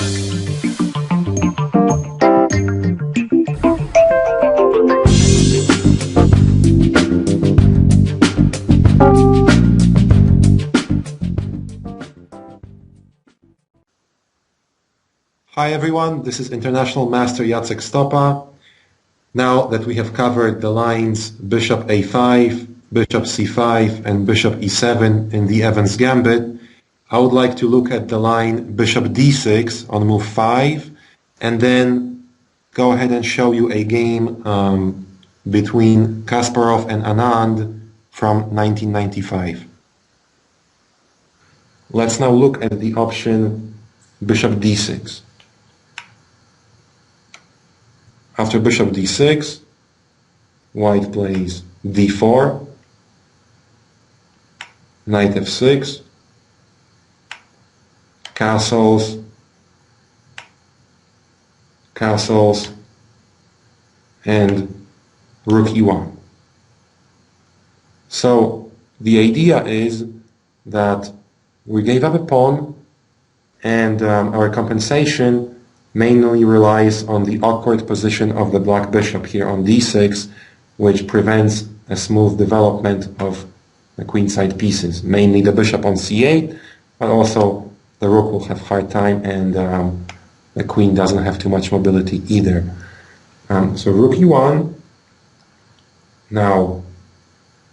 Hi everyone, this is International Master Jacek Stopa. Now that we have covered the lines Bishop A5, Bishop C5, and Bishop E7 in the Evans Gambit, I would like to look at the line Bishop D6 on move 5, and then go ahead and show you a game between Kasparov and Anand from 1995. Let's now look at the option Bishop D6. After Bishop D6, White plays D4, Knight F6, castles, castles, and Rook E1. So the idea is that we gave up a pawn, and our compensation mainly relies on the awkward position of the black bishop here on D6, which prevents a smooth development of the queenside pieces, mainly the bishop on C8, but also the rook will have a hard time, and the queen doesn't have too much mobility either. So Rook E1, now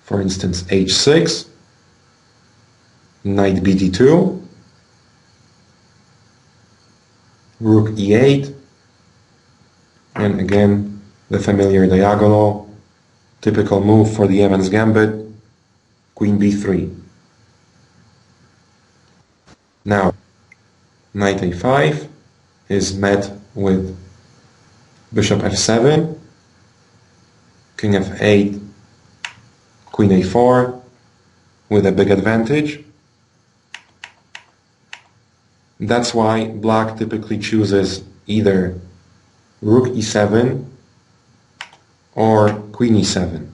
for instance H6, Knight BD2, Rook E8, and again the familiar diagonal, typical move for the Evans Gambit, Queen B3. Now, Knight A5 is met with Bishop F7, King F8, Queen A4 with a big advantage. That's why black typically chooses either Rook E7 or Queen E7.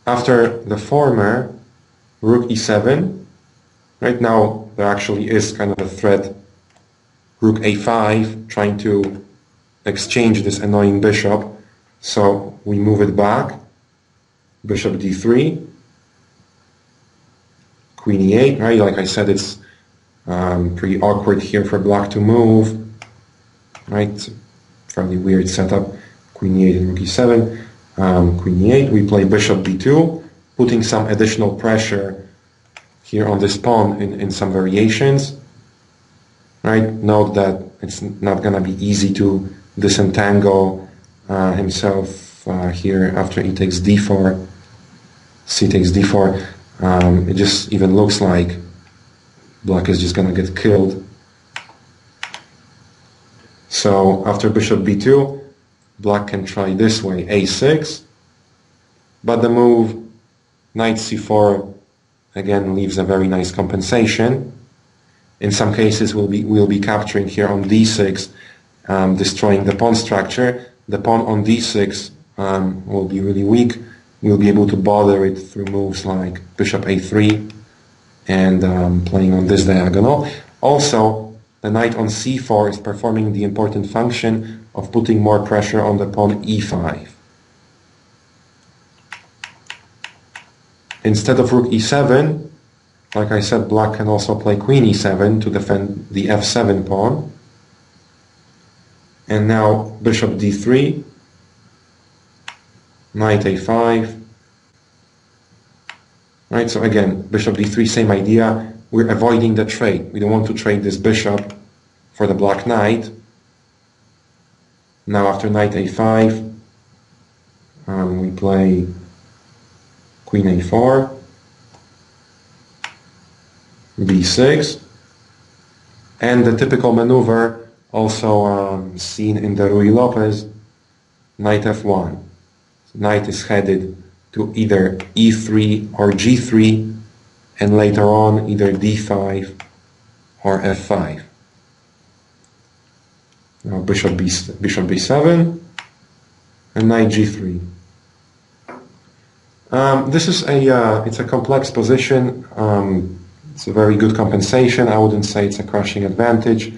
After the former, Rook E7, right now there actually is kind of a threat, Rook A5, trying to exchange this annoying bishop, so we move it back, Bishop D3, Queen E8, right? Like I said, it's pretty awkward here for black to move, right? Fairly weird setup. Queen E8 and Rook E7. Queen E8, we play Bishop B2, putting some additional pressure here on this pawn in some variations, right? Note that it's not going to be easy to disentangle himself here after he takes D4, C takes D4. It just even looks like black is just going to get killed. So after Bishop B2, black can try this way, A6, but the move Knight C4 again leaves a very nice compensation. In some cases we'll be capturing here on D6, destroying the pawn structure. The pawn on D6 will be really weak. We'll be able to bother it through moves like Bishop A3 and playing on this diagonal. Also, the knight on C4 is performing the important function of putting more pressure on the pawn E5. Instead of Rook E7, like I said, black can also play Queen E7 to defend the F7 pawn. And now Bishop D3, Knight A5. Right, so again, Bishop D3, same idea. We're avoiding the trade. We don't want to trade this bishop for the black knight. Now after Knight A5, we play Queen A4, B6, and the typical maneuver also seen in the Ruy Lopez, Knight F1. Knight is headed to either E3 or G3, and later on either D5 or F5. Now Bishop B7 and Knight G3. This is it's a complex position. It's a very good compensation. I wouldn't say it's a crushing advantage,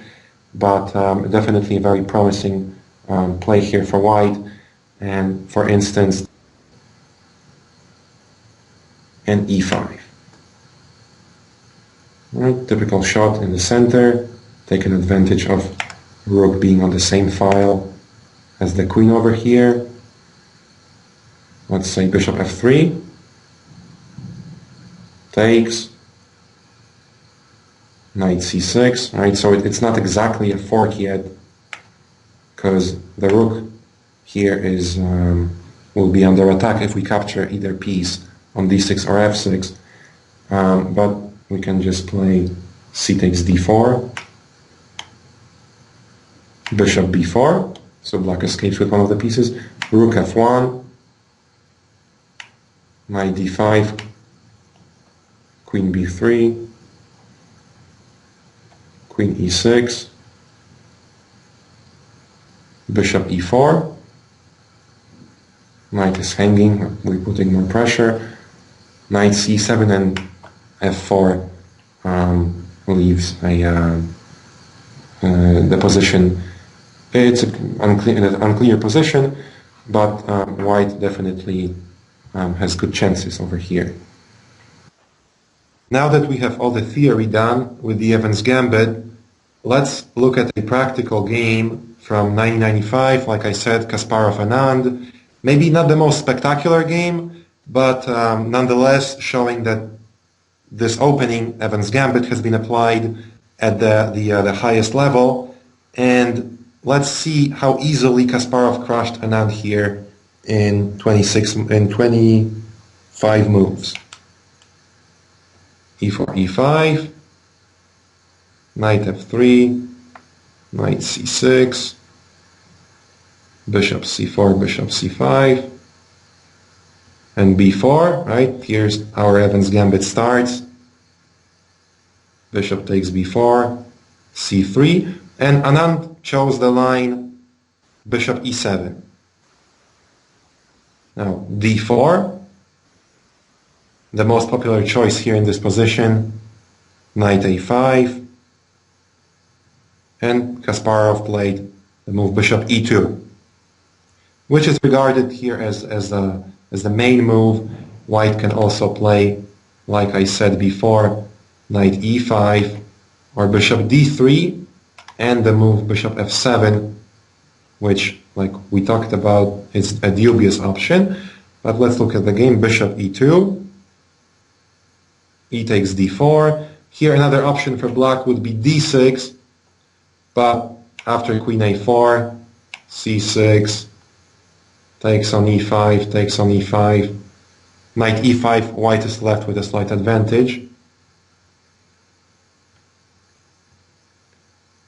but definitely a very promising play here for white. And for instance, and e5. Right, typical shot in the center, taking advantage of rook being on the same file as the queen over here. Let's say bishop f3, takes, knight c6, right? So it's not exactly a fork yet, because the rook here is will be under attack if we capture either piece on d6 or f6. But we can just play c takes d4, bishop b4, so black escapes with one of the pieces, rook f1, knight d5, queen b3, queen e6, bishop e4, knight is hanging, we're putting more pressure, knight c7 and f4 leaves the position. It's an unclear position, but white definitely has good chances over here. Now that we have all the theory done with the Evans Gambit, let's look at a practical game from 1995. Like I said, Kasparov Anand. Maybe not the most spectacular game, but nonetheless showing that this opening, Evans Gambit, has been applied at the highest level. And let's see how easily Kasparov crushed Anand here in 25 moves. e4, e5, knight f3, knight c6, bishop c4, bishop c5, and b4, right? Here's our Evans Gambit starts. Bishop takes b4, c3, and Anand chose the line bishop e7. Now d4, the most popular choice here in this position, knight a5, and Kasparov played the move bishop e2, which is regarded here as the main move. White can also play, like I said before, knight e5 or bishop d3, and the move bishop f7, which, like we talked about, is a dubious option. But let's look at the game. Bishop e2, e takes d4. Here another option for black would be d6, but after queen a4, c6, takes on e5, takes on e5, knight e5, white is left with a slight advantage.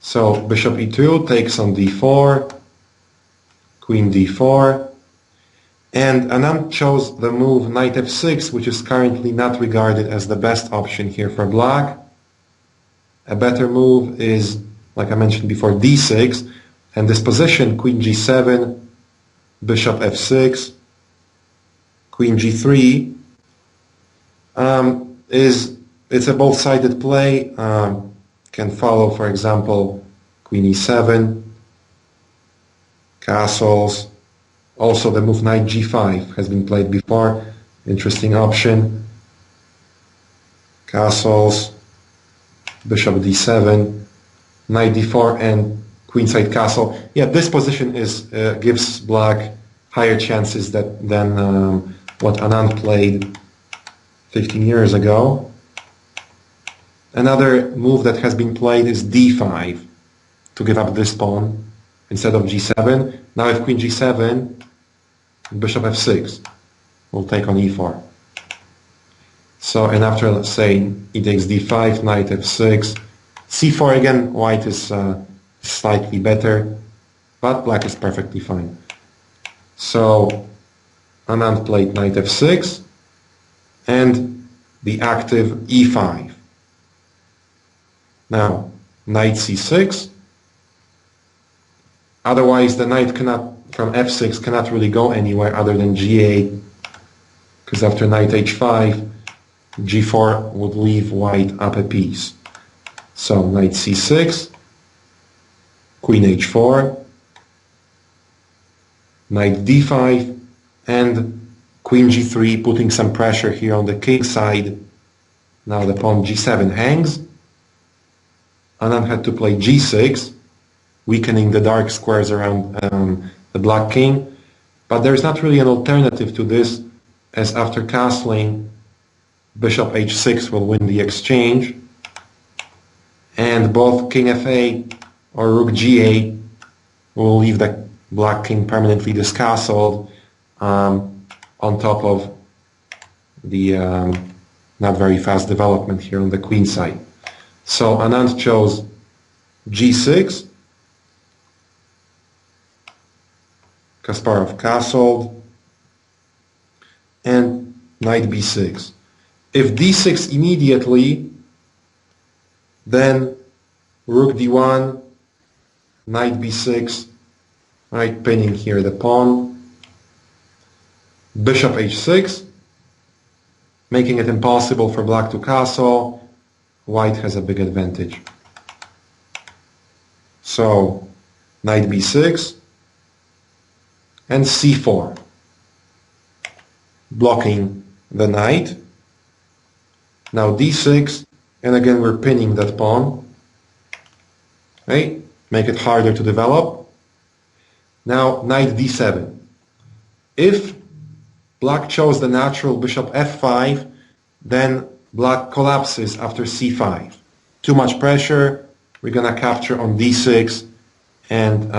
So bishop e2 takes on d4, queen d4, and Anand chose the move knight f6, which is currently not regarded as the best option here for black. A better move is, like I mentioned before, d6, and this position, queen g7, bishop f6, queen g3, it's a both-sided play. Can follow, for example, queen e7, castles. Also, the move knight g5 has been played before. Interesting option. Castles, bishop d7, knight d4, and queenside castle. Yeah, this position is gives black higher chances than what Anand played 15 years ago. Another move that has been played is d5 to give up this pawn instead of g7. Now if queen g7, bishop f6 will take on e4. So, and after, let's say, e takes d5, knight f6, c4 again, white is slightly better, but black is perfectly fine. So Anand played knight f6 and the active e5. Now, knight c6. Otherwise, the knight cannot, from f6, cannot really go anywhere other than g8, because after knight h5, g4 would leave white up a piece. So knight c6, queen h4, knight d5, and queen g3, putting some pressure here on the king side. Now the pawn g7 hangs. Anand had to play g6, weakening the dark squares around the black king. But there's not really an alternative to this, as after castling, bishop h6 will win the exchange, and both king f8 or rook g8 will leave the black king permanently discastled on top of the not very fast development here on the queen side. So Anand chose g6, Kasparov castled, and knight b6. If d6 immediately, then rook d1, knight b6, right, pinning here the pawn, bishop h6, making it impossible for black to castle. White has a big advantage. So knight b6 and c4, blocking the knight. Now d6, and again we're pinning that pawn, right? Make it harder to develop. Now knight d7. If black chose the natural bishop f5, then black collapses after c5. Too much pressure, we're gonna capture on d6, and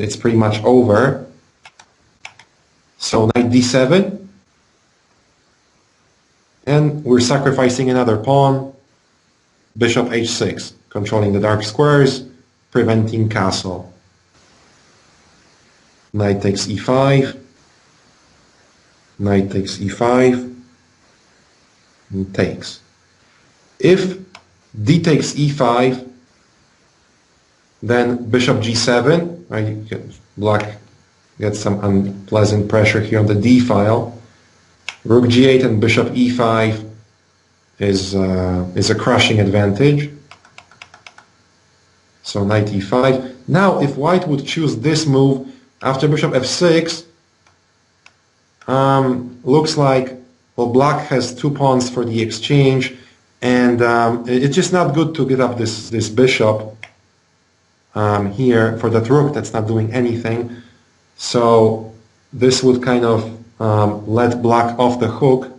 it's pretty much over. So knight d7, and we're sacrificing another pawn, bishop h6, controlling the dark squares, preventing castle. Knight takes e5, knight takes e5, and takes. If d takes e5, then bishop g7, right? Black gets some unpleasant pressure here on the d file. Rook g8 and bishop e5 is a crushing advantage. So knight e5. Now, if white would choose this move after bishop f6, looks like, well, black has two pawns for the exchange, and it's just not good to give up this bishop here for that rook that's not doing anything. So this would kind of let black off the hook.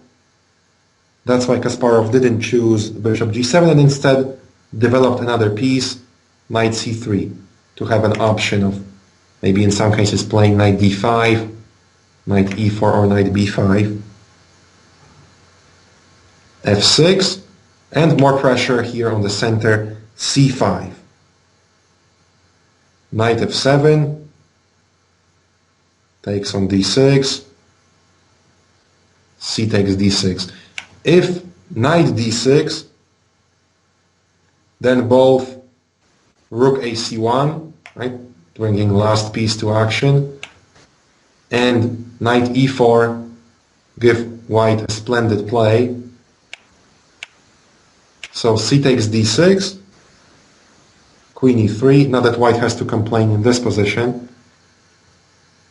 That's why Kasparov didn't choose bishop g7 and instead developed another piece, knight c3, to have an option of maybe in some cases playing knight d5, knight e4 or knight b5, f6, and more pressure here on the center, c5, knight f7, takes on d6, c takes d6. If knight d6, then both rook ac1, right, bringing last piece to action, and knight e4 give white a splendid play. So c takes d6, queen e3, now that white has to complain in this position.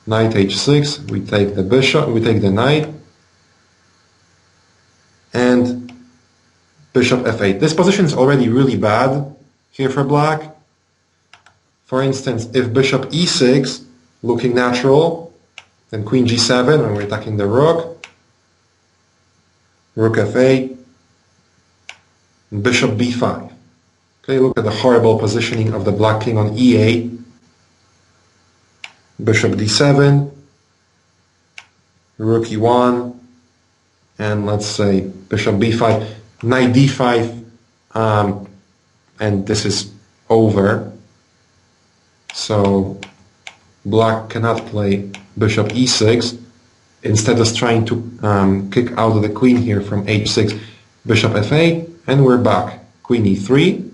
Knight h6, we take the bishop, we take the knight, and bishop f8. This position is already really bad here for black. For instance, if bishop e6, looking natural, then queen g7 when we're attacking the rook, rook f8, and bishop b5. Okay, look at the horrible positioning of the black king on e8, bishop d7, rook e1, and let's say bishop b5, knight d5, and this is over. So black cannot play bishop e6. Instead of trying to kick out the queen here from h6, bishop f8, and we're back. Queen e3.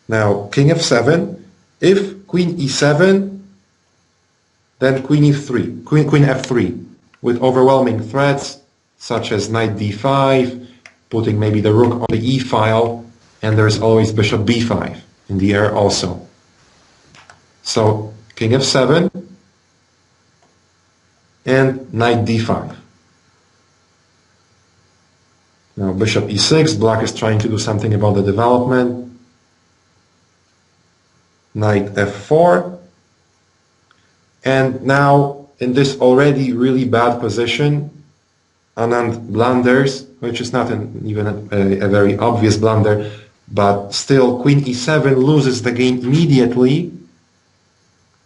Now king f7. If queen e7, then queen e3, queen f3, with overwhelming threats, such as knight d5, putting maybe the rook on the e file, and there's always bishop b5 in the air also. So king f7 and knight d5. Now bishop e6, black is trying to do something about the development. Knight f4. And now in this already really bad position, Anand blunders, which is not even a very obvious blunder, but still queen e7 loses the game immediately,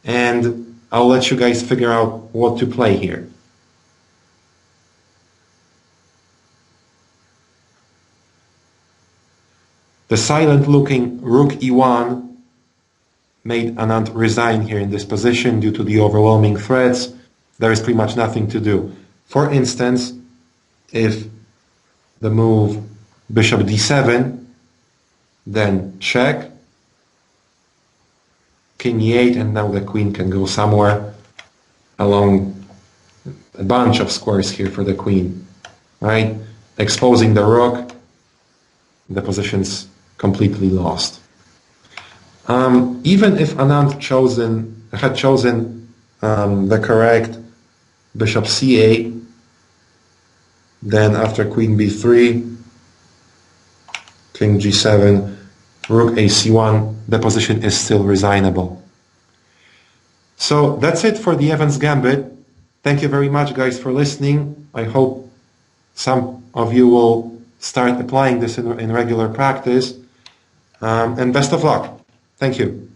and I'll let you guys figure out what to play here. The silent looking rook e1 made Anand resign here in this position due to the overwhelming threats. There is pretty much nothing to do. For instance, if the move bishop d7, then check, king e8, and now the queen can go somewhere along a bunch of squares here for the queen, right? Exposing the rook, the position's completely lost. Even if Anand had chosen the correct bishop c8, then after queen b3, king g7, rook ac1, the position is still resignable. So that's it for the Evans Gambit. Thank you very much, guys, for listening. I hope some of you will start applying this in regular practice. And best of luck. Thank you.